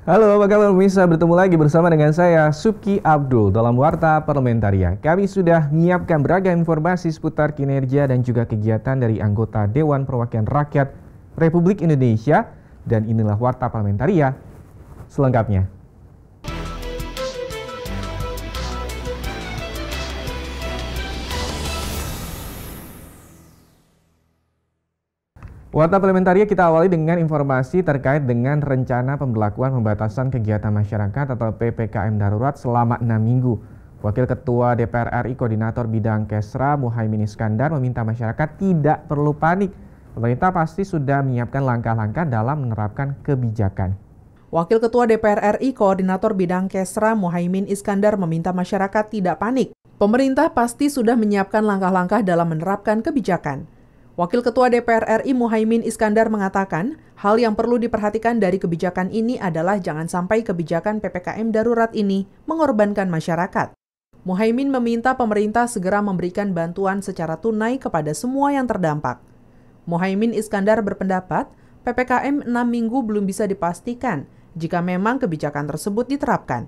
Halo, apa kabar pemirsa? Bertemu lagi bersama dengan saya, Subki Abdul, dalam Warta Parlamentaria. Kami sudah menyiapkan beragam informasi seputar kinerja dan juga kegiatan dari anggota Dewan Perwakilan Rakyat Republik Indonesia. Dan inilah Warta Parlamentaria selengkapnya. Warta Parlamentaria kita awali dengan informasi terkait dengan rencana pemberlakuan pembatasan kegiatan masyarakat atau PPKM darurat selama 6 minggu. Wakil Ketua DPR RI Koordinator Bidang Kesra Muhaimin Iskandar meminta masyarakat tidak perlu panik. Pemerintah pasti sudah menyiapkan langkah-langkah dalam menerapkan kebijakan. Wakil Ketua DPR RI Koordinator Bidang Kesra Muhaimin Iskandar meminta masyarakat tidak panik. Pemerintah pasti sudah menyiapkan langkah-langkah dalam menerapkan kebijakan. Wakil Ketua DPR RI Muhaimin Iskandar mengatakan, hal yang perlu diperhatikan dari kebijakan ini adalah jangan sampai kebijakan PPKM darurat ini mengorbankan masyarakat. Muhaimin meminta pemerintah segera memberikan bantuan secara tunai kepada semua yang terdampak. Muhaimin Iskandar berpendapat, PPKM 6 minggu belum bisa dipastikan jika memang kebijakan tersebut diterapkan.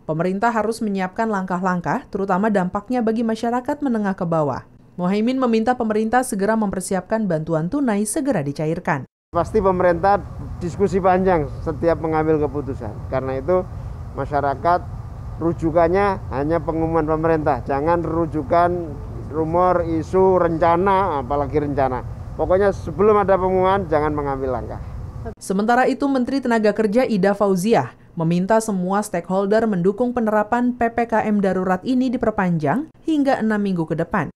Pemerintah harus menyiapkan langkah-langkah, terutama dampaknya bagi masyarakat menengah ke bawah. Muhaimin meminta pemerintah segera mempersiapkan bantuan tunai segera dicairkan. Pasti pemerintah diskusi panjang setiap mengambil keputusan. Karena itu masyarakat rujukannya hanya pengumuman pemerintah. Jangan rujukan rumor, isu, rencana, apalagi rencana. Pokoknya sebelum ada pengumuman jangan mengambil langkah. Sementara itu Menteri Tenaga Kerja Ida Fauziah meminta semua stakeholder mendukung penerapan PPKM darurat ini diperpanjang hingga 6 minggu ke depan.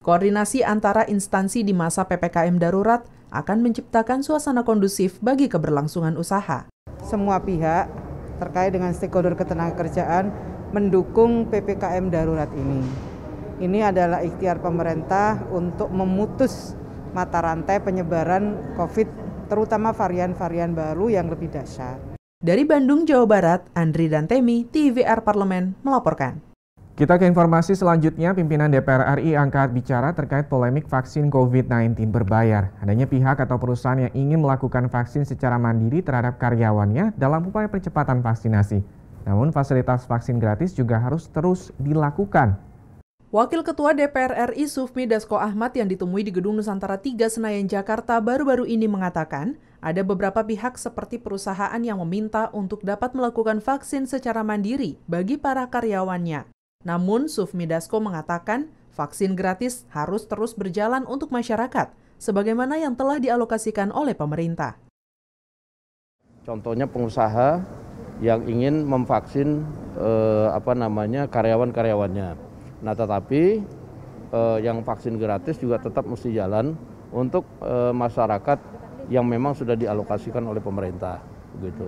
Koordinasi antara instansi di masa PPKM darurat akan menciptakan suasana kondusif bagi keberlangsungan usaha. Semua pihak terkait dengan stakeholder ketenagakerjaan mendukung PPKM darurat ini. Ini adalah ikhtiar pemerintah untuk memutus mata rantai penyebaran COVID, terutama varian-varian baru yang lebih dahsyat. Dari Bandung, Jawa Barat, Andri Dantemi, TVR Parlemen melaporkan. Kita ke informasi selanjutnya, pimpinan DPR RI angkat bicara terkait polemik vaksin COVID-19 berbayar. Adanya pihak atau perusahaan yang ingin melakukan vaksin secara mandiri terhadap karyawannya dalam upaya percepatan vaksinasi. Namun fasilitas vaksin gratis juga harus terus dilakukan. Wakil Ketua DPR RI Sufmi Dasko Ahmad yang ditemui di Gedung Nusantara 3 Senayan, Jakarta baru-baru ini mengatakan, ada beberapa pihak seperti perusahaan yang meminta untuk dapat melakukan vaksin secara mandiri bagi para karyawannya. Namun, Sufmi Dasko mengatakan vaksin gratis harus terus berjalan untuk masyarakat, sebagaimana yang telah dialokasikan oleh pemerintah. Contohnya pengusaha yang ingin memvaksin karyawan-karyawannya. Nah, tetapi yang vaksin gratis juga tetap mesti jalan untuk masyarakat yang memang sudah dialokasikan oleh pemerintah, begitu.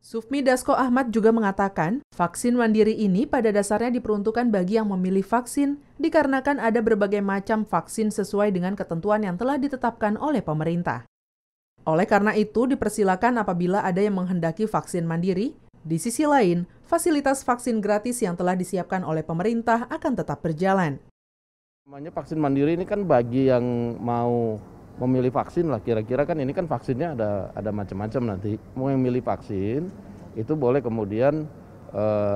Sufmi Dasko Ahmad juga mengatakan, vaksin mandiri ini pada dasarnya diperuntukkan bagi yang memilih vaksin dikarenakan ada berbagai macam vaksin sesuai dengan ketentuan yang telah ditetapkan oleh pemerintah. Oleh karena itu, dipersilakan apabila ada yang menghendaki vaksin mandiri. Di sisi lain, fasilitas vaksin gratis yang telah disiapkan oleh pemerintah akan tetap berjalan. Namanya vaksin mandiri ini kan bagi yang mau memilih vaksin lah, kira-kira kan ini kan vaksinnya ada macam-macam nanti. Mau yang milih vaksin itu boleh kemudian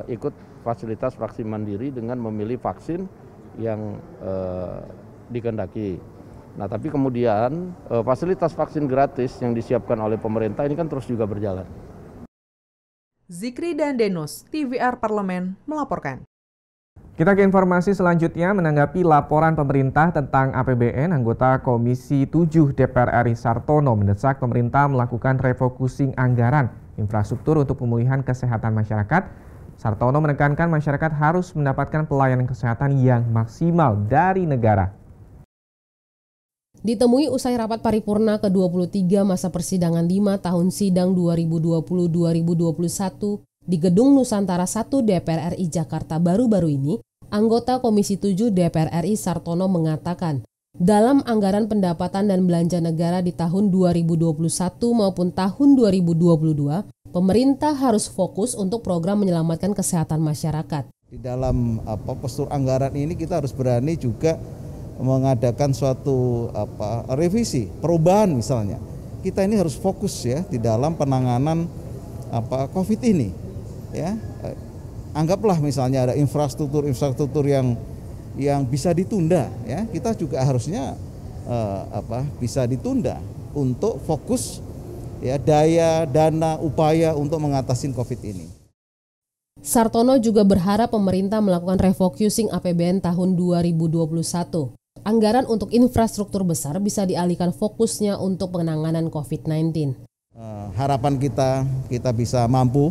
ikut fasilitas vaksin mandiri dengan memilih vaksin yang dikehendaki. Nah, tapi kemudian fasilitas vaksin gratis yang disiapkan oleh pemerintah ini kan terus juga berjalan. Zikri dan Denus, TVR Parlemen melaporkan. Kita ke informasi selanjutnya, menanggapi laporan pemerintah tentang APBN, anggota Komisi 7 DPR RI Sartono mendesak pemerintah melakukan refocusing anggaran infrastruktur untuk pemulihan kesehatan masyarakat. Sartono menekankan masyarakat harus mendapatkan pelayanan kesehatan yang maksimal dari negara. Ditemui usai rapat paripurna ke-23 masa persidangan 5 tahun sidang 2020-2021 di Gedung Nusantara 1 DPR RI Jakarta baru-baru ini, anggota Komisi 7 DPR RI Sartono mengatakan, dalam anggaran pendapatan dan belanja negara di tahun 2021 maupun tahun 2022, pemerintah harus fokus untuk program menyelamatkan kesehatan masyarakat. Di dalam postur anggaran ini kita harus berani juga mengadakan suatu revisi, perubahan misalnya. Kita ini harus fokus ya di dalam penanganan COVID ini, ya. Anggaplah misalnya ada infrastruktur yang bisa ditunda, ya. Kita juga harusnya bisa ditunda untuk fokus ya dana, upaya untuk mengatasi COVID ini. Sartono juga berharap pemerintah melakukan refocusing APBN tahun 2021. Anggaran untuk infrastruktur besar bisa dialihkan fokusnya untuk penanganan COVID-19. Harapan kita bisa mampu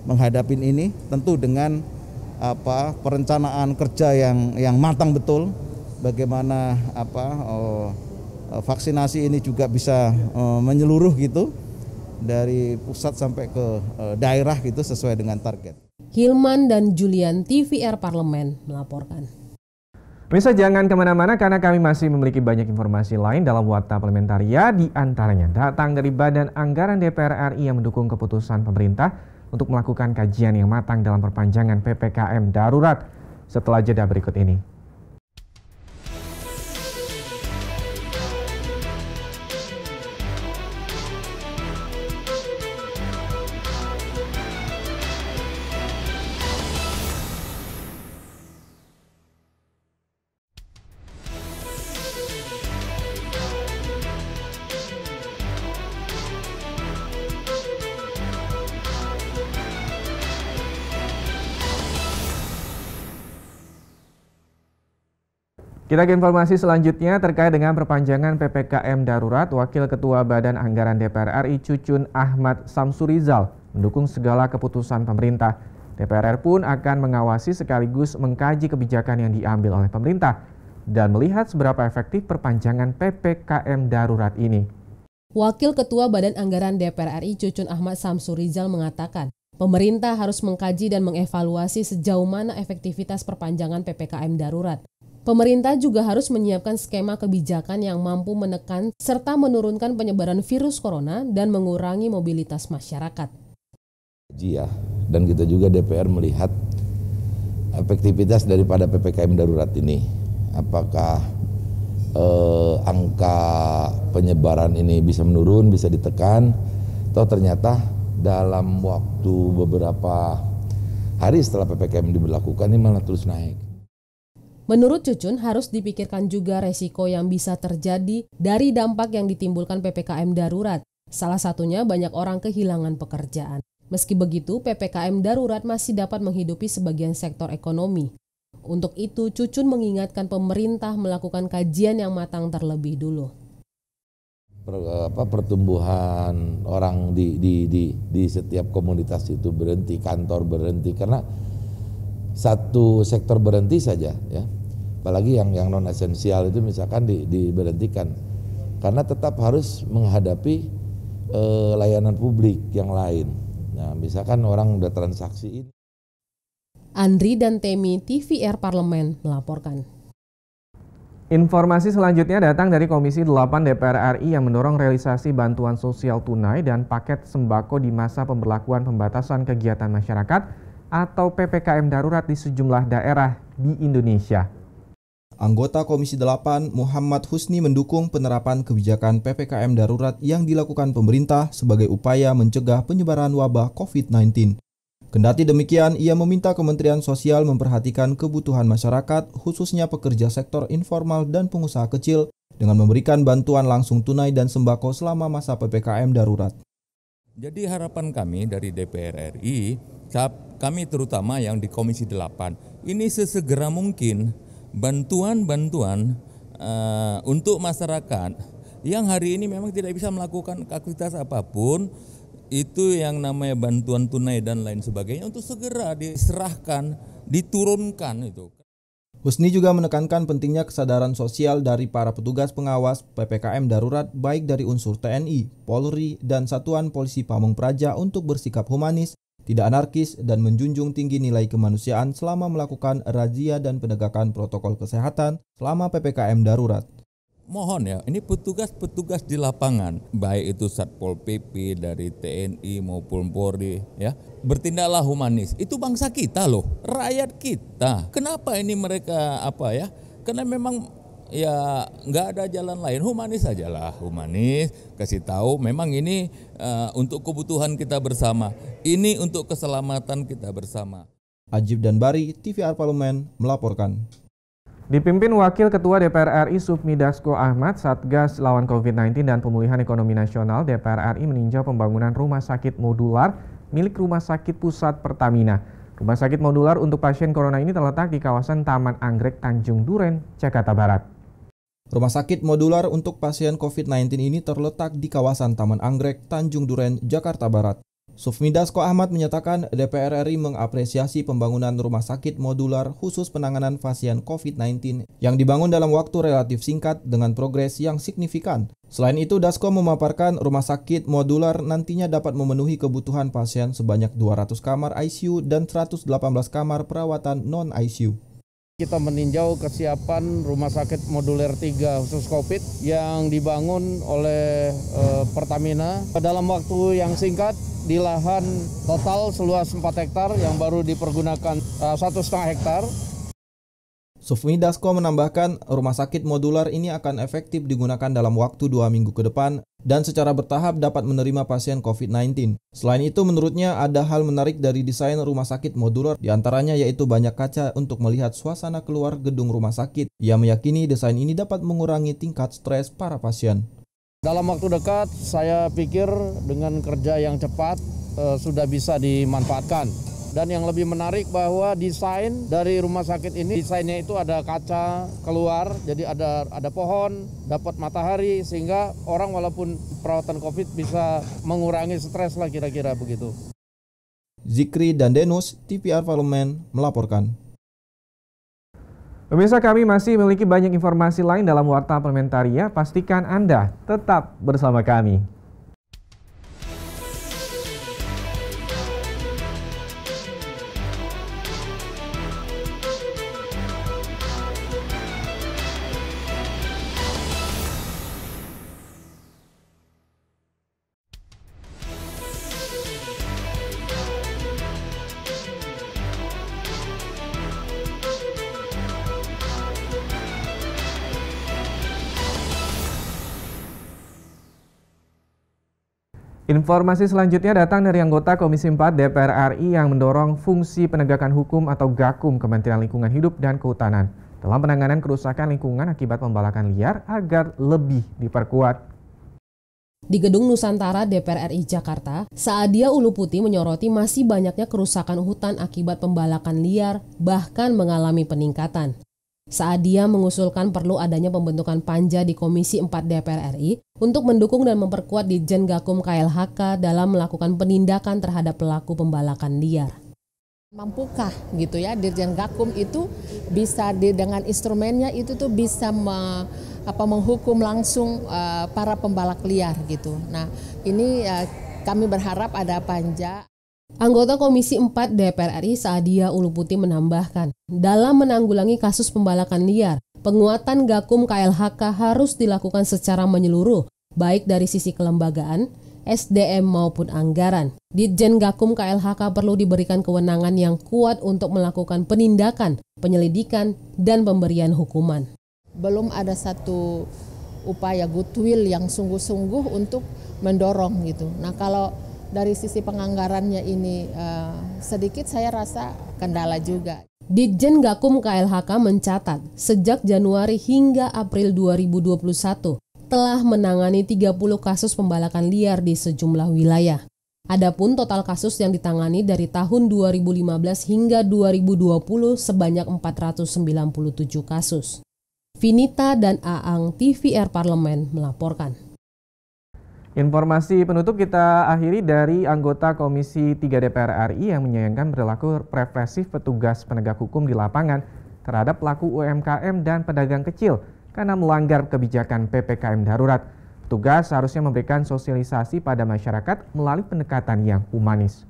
menghadapi ini tentu dengan perencanaan kerja yang matang betul. Bagaimana vaksinasi ini juga bisa menyeluruh gitu dari pusat sampai ke daerah gitu sesuai dengan target. Hilman dan Julian, TVR Parlemen melaporkan. Pemirsa jangan kemana-mana karena kami masih memiliki banyak informasi lain dalam Warta Parlementaria, di antaranya datang dari Badan Anggaran DPR RI yang mendukung keputusan pemerintah untuk melakukan kajian yang matang dalam perpanjangan PPKM darurat. Setelah jeda berikut ini. Kita ke informasi selanjutnya terkait dengan perpanjangan PPKM darurat. Wakil Ketua Badan Anggaran DPR RI Cucun Ahmad Samsurizal mendukung segala keputusan pemerintah. DPR pun akan mengawasi sekaligus mengkaji kebijakan yang diambil oleh pemerintah dan melihat seberapa efektif perpanjangan PPKM darurat ini. Wakil Ketua Badan Anggaran DPR RI Cucun Ahmad Samsurizal mengatakan, pemerintah harus mengkaji dan mengevaluasi sejauh mana efektivitas perpanjangan PPKM darurat. Pemerintah juga harus menyiapkan skema kebijakan yang mampu menekan serta menurunkan penyebaran virus corona dan mengurangi mobilitas masyarakat. Dan kita juga DPR melihat efektivitas daripada PPKM darurat ini. Apakah angka penyebaran ini bisa menurun, bisa ditekan, atau ternyata dalam waktu beberapa hari setelah PPKM diberlakukan ini malah terus naik. Menurut Cucun, harus dipikirkan juga resiko yang bisa terjadi dari dampak yang ditimbulkan PPKM darurat. Salah satunya banyak orang kehilangan pekerjaan. Meski begitu, PPKM darurat masih dapat menghidupi sebagian sektor ekonomi. Untuk itu, Cucun mengingatkan pemerintah melakukan kajian yang matang terlebih dulu. Pertumbuhan orang di setiap komunitas itu berhenti, kantor berhenti, karena satu sektor berhenti saja, ya. Apalagi yang non esensial itu misalkan diberhentikan, karena tetap harus menghadapi layanan publik yang lain. Nah, misalkan orang udah transaksi ini. Andri dan Temi, TVR Parlemen melaporkan. Informasi selanjutnya datang dari Komisi 8 DPR RI yang mendorong realisasi bantuan sosial tunai dan paket sembako di masa pemberlakuan pembatasan kegiatan masyarakat atau PPKM darurat di sejumlah daerah di Indonesia. Anggota Komisi 8 Muhammad Husni mendukung penerapan kebijakan PPKM darurat yang dilakukan pemerintah sebagai upaya mencegah penyebaran wabah COVID-19. Kendati demikian, ia meminta Kementerian Sosial memperhatikan kebutuhan masyarakat, khususnya pekerja sektor informal dan pengusaha kecil, dengan memberikan bantuan langsung tunai dan sembako selama masa PPKM darurat. Jadi harapan kami dari DPR RI, kami terutama yang di Komisi 8, ini sesegera mungkin bantuan-bantuan untuk masyarakat yang hari ini memang tidak bisa melakukan aktivitas apapun, itu yang namanya bantuan tunai dan lain sebagainya, untuk segera diserahkan, diturunkan itu. Husni juga menekankan pentingnya kesadaran sosial dari para petugas pengawas PPKM darurat baik dari unsur TNI, Polri, dan Satuan Polisi Pamong Praja untuk bersikap humanis, tidak anarkis, dan menjunjung tinggi nilai kemanusiaan selama melakukan razia dan penegakan protokol kesehatan selama PPKM darurat. Mohon ya, ini petugas-petugas di lapangan, baik itu Satpol PP dari TNI maupun Polri, ya, bertindaklah humanis. Itu bangsa kita loh, rakyat kita. Kenapa ini mereka Karena memang ya nggak ada jalan lain, humanis aja lah, humanis, kasih tahu memang ini untuk kebutuhan kita bersama, ini untuk keselamatan kita bersama. Ajib dan Bari, TVR Parlemen melaporkan. Dipimpin Wakil Ketua DPR RI Sufmi Dasko Ahmad, Satgas lawan COVID-19 dan Pemulihan Ekonomi Nasional DPR RI meninjau pembangunan rumah sakit modular milik Rumah Sakit Pusat Pertamina. Rumah sakit modular untuk pasien corona ini terletak di kawasan Taman Anggrek, Tanjung Duren, Jakarta Barat. Rumah sakit modular untuk pasien COVID-19 ini terletak di kawasan Taman Anggrek, Tanjung Duren, Jakarta Barat. Sufmi Dasko Ahmad menyatakan DPR RI mengapresiasi pembangunan rumah sakit modular khusus penanganan pasien COVID-19 yang dibangun dalam waktu relatif singkat dengan progres yang signifikan. Selain itu, Dasko memaparkan rumah sakit modular nantinya dapat memenuhi kebutuhan pasien sebanyak 200 kamar ICU dan 118 kamar perawatan non-ICU. Kita meninjau kesiapan Rumah Sakit Moduler 3 khusus COVID yang dibangun oleh Pertamina dalam waktu yang singkat di lahan total seluas 4 hektar yang baru dipergunakan 1,5 hektar. Sufmi Dasko menambahkan rumah sakit modular ini akan efektif digunakan dalam waktu 2 minggu ke depan dan secara bertahap dapat menerima pasien COVID-19. Selain itu, menurutnya ada hal menarik dari desain rumah sakit modular, diantaranya yaitu banyak kaca untuk melihat suasana keluar gedung rumah sakit. Ia meyakini desain ini dapat mengurangi tingkat stres para pasien. Dalam waktu dekat, saya pikir dengan kerja yang cepat sudah bisa dimanfaatkan. Dan yang lebih menarik bahwa desain dari rumah sakit ini, desainnya itu ada kaca keluar, jadi ada pohon, dapat matahari, sehingga orang walaupun perawatan COVID bisa mengurangi stres lah kira-kira begitu. Zikri dan Denus, TVR Parlemen melaporkan. Pemirsa, kami masih memiliki banyak informasi lain dalam Warta Parlementaria. Pastikan Anda tetap bersama kami. Informasi selanjutnya datang dari anggota Komisi 4 DPR RI yang mendorong fungsi penegakan hukum atau Gakum Kementerian Lingkungan Hidup dan Kehutanan dalam penanganan kerusakan lingkungan akibat pembalakan liar agar lebih diperkuat. Di Gedung Nusantara DPR RI Jakarta, Saadia Uluputi menyoroti masih banyaknya kerusakan hutan akibat pembalakan liar, bahkan mengalami peningkatan. Saadia mengusulkan perlu adanya pembentukan panja di Komisi 4 DPR RI untuk mendukung dan memperkuat Ditjen Gakum KLHK dalam melakukan penindakan terhadap pelaku pembalakan liar. Mampukah gitu ya Ditjen Gakum itu bisa dengan instrumennya itu tuh bisa menghukum langsung para pembalak liar gitu. Nah, ini kami berharap ada panja. Anggota Komisi 4 DPR RI Saadia Uluputi menambahkan, dalam menanggulangi kasus pembalakan liar, penguatan Gakum KLHK harus dilakukan secara menyeluruh, baik dari sisi kelembagaan, SDM maupun anggaran. Ditjen Gakum KLHK perlu diberikan kewenangan yang kuat untuk melakukan penindakan, penyelidikan, dan pemberian hukuman. Belum ada satu upaya goodwill yang sungguh-sungguh untuk mendorong gitu. Nah, kalau dari sisi penganggarannya ini sedikit saya rasa kendala juga. Ditjen Gakum KLHK mencatat sejak Januari hingga April 2021 telah menangani 30 kasus pembalakan liar di sejumlah wilayah. Adapun total kasus yang ditangani dari tahun 2015 hingga 2020 sebanyak 497 kasus. Vinita dan Aang, TVR Parlemen melaporkan. Informasi penutup kita akhiri dari anggota Komisi 3 DPR RI yang menyayangkan perilaku represif petugas penegak hukum di lapangan terhadap pelaku UMKM dan pedagang kecil karena melanggar kebijakan PPKM darurat. Petugas seharusnya memberikan sosialisasi pada masyarakat melalui pendekatan yang humanis.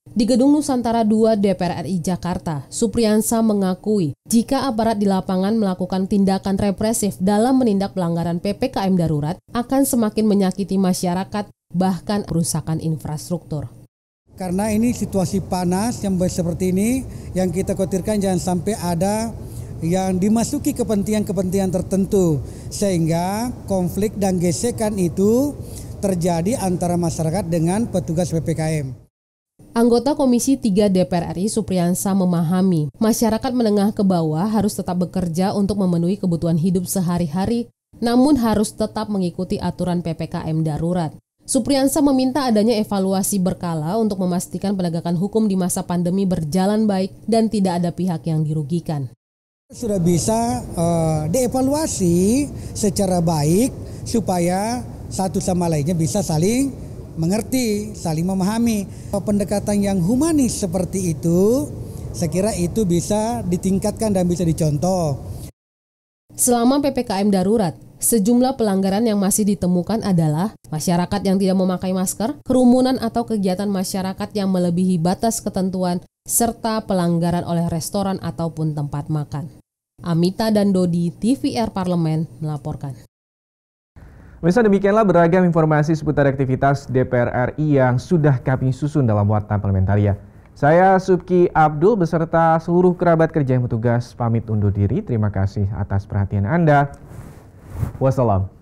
Di Gedung Nusantara 2 DPR RI Jakarta, Supriyansa mengakui jika aparat di lapangan melakukan tindakan represif dalam menindak pelanggaran PPKM darurat akan semakin menyakiti masyarakat, bahkan kerusakan infrastruktur. Karena ini situasi panas yang seperti ini, yang kita khawatirkan jangan sampai ada yang dimasuki kepentingan-kepentingan tertentu, sehingga konflik dan gesekan itu terjadi antara masyarakat dengan petugas PPKM. Anggota Komisi 3 DPR RI Supriyansa memahami masyarakat menengah ke bawah harus tetap bekerja untuk memenuhi kebutuhan hidup sehari-hari, namun harus tetap mengikuti aturan PPKM darurat. Supriyansa meminta adanya evaluasi berkala untuk memastikan penegakan hukum di masa pandemi berjalan baik dan tidak ada pihak yang dirugikan. Sudah bisa dievaluasi secara baik supaya satu sama lainnya bisa saling mengerti, saling memahami. Pendekatan yang humanis seperti itu, saya kira itu bisa ditingkatkan dan bisa dicontoh. Selama PPKM darurat, sejumlah pelanggaran yang masih ditemukan adalah masyarakat yang tidak memakai masker, kerumunan atau kegiatan masyarakat yang melebihi batas ketentuan, serta pelanggaran oleh restoran ataupun tempat makan. Amita dan Dodi, TVR Parlemen, melaporkan. Pemirsa, demikianlah beragam informasi seputar aktivitas DPR RI yang sudah kami susun dalam Warta Parlementaria. Saya Subki Abdul beserta seluruh kerabat kerja yang bertugas pamit undur diri. Terima kasih atas perhatian Anda. Wassalam.